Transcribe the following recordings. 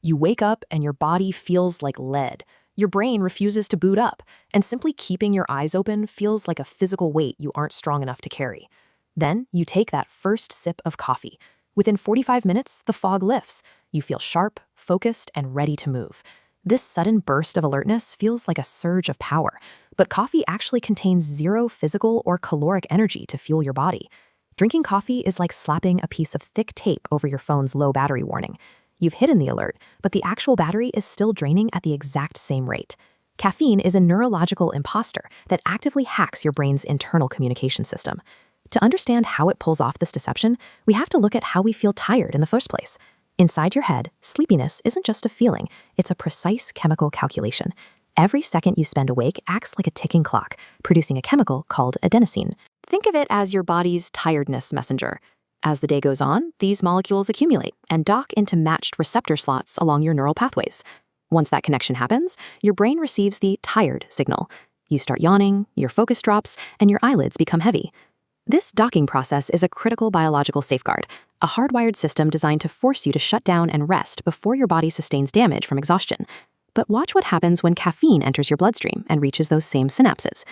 You wake up and your body feels like lead. Your brain refuses to boot up, and simply keeping your eyes open feels like a physical weight you aren't strong enough to carry. Then you take that first sip of coffee. Within 45 minutes, the fog lifts. You feel sharp, focused, and ready to move. This sudden burst of alertness feels like a surge of power, but coffee actually contains zero physical or caloric energy to fuel your body. Drinking coffee is like slapping a piece of thick tape over your phone's low battery warning. You've hidden the alert, but the actual battery is still draining at the exact same rate. Caffeine is a neurological imposter that actively hacks your brain's internal communication system. To understand how it pulls off this deception, we have to look at how we feel tired in the first place. Inside your head, sleepiness isn't just a feeling, it's a precise chemical calculation. Every second you spend awake acts like a ticking clock, producing a chemical called adenosine. Think of it as your body's tiredness messenger. As the day goes on, these molecules accumulate and dock into matched receptor slots along your neural pathways. Once that connection happens, your brain receives the tired signal. You start yawning, your focus drops, and your eyelids become heavy. This docking process is a critical biological safeguard, a hardwired system designed to force you to shut down and rest before your body sustains damage from exhaustion. But watch what happens when caffeine enters your bloodstream and reaches those same synapses.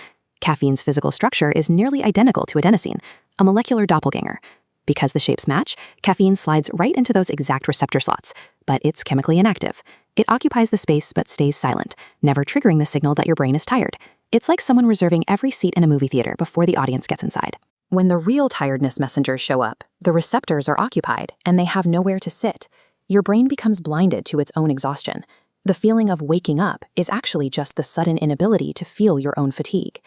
Caffeine's physical structure is nearly identical to adenosine, a molecular doppelganger. Because the shapes match, caffeine slides right into those exact receptor slots, but it's chemically inactive. It occupies the space but stays silent, never triggering the signal that your brain is tired. It's like someone reserving every seat in a movie theater before the audience gets inside. When the real tiredness messengers show up, the receptors are occupied and they have nowhere to sit. Your brain becomes blinded to its own exhaustion. The feeling of waking up is actually just the sudden inability to feel your own fatigue.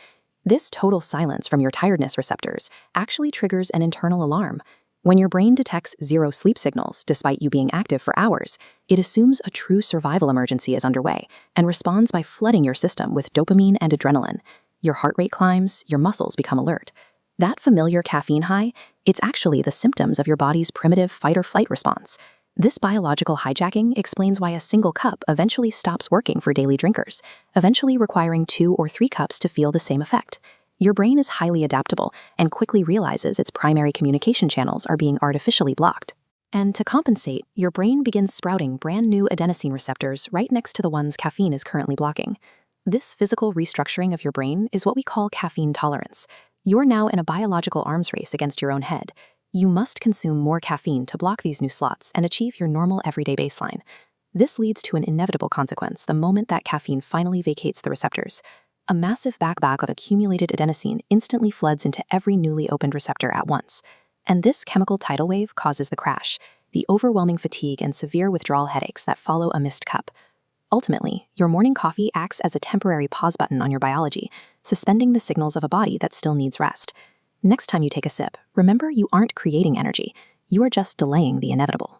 This total silence from your tiredness receptors actually triggers an internal alarm. When your brain detects zero sleep signals despite you being active for hours, it assumes a true survival emergency is underway and responds by flooding your system with dopamine and adrenaline. Your heart rate climbs, your muscles become alert. That familiar caffeine high, it's actually the symptoms of your body's primitive fight-or-flight response. This biological hijacking explains why a single cup eventually stops working for daily drinkers, eventually requiring 2 or 3 cups to feel the same effect. Your brain is highly adaptable and quickly realizes its primary communication channels are being artificially blocked. And to compensate, your brain begins sprouting brand new adenosine receptors right next to the ones caffeine is currently blocking. This physical restructuring of your brain is what we call caffeine tolerance. You're now in a biological arms race against your own head. You must consume more caffeine to block these new slots and achieve your normal everyday baseline. This leads to an inevitable consequence the moment that caffeine finally vacates the receptors. A massive backpack of accumulated adenosine instantly floods into every newly opened receptor at once. And this chemical tidal wave causes the crash, the overwhelming fatigue and severe withdrawal headaches that follow a missed cup. Ultimately, your morning coffee acts as a temporary pause button on your biology, suspending the signals of a body that still needs rest. Next time you take a sip, remember you aren't creating energy. You are just delaying the inevitable.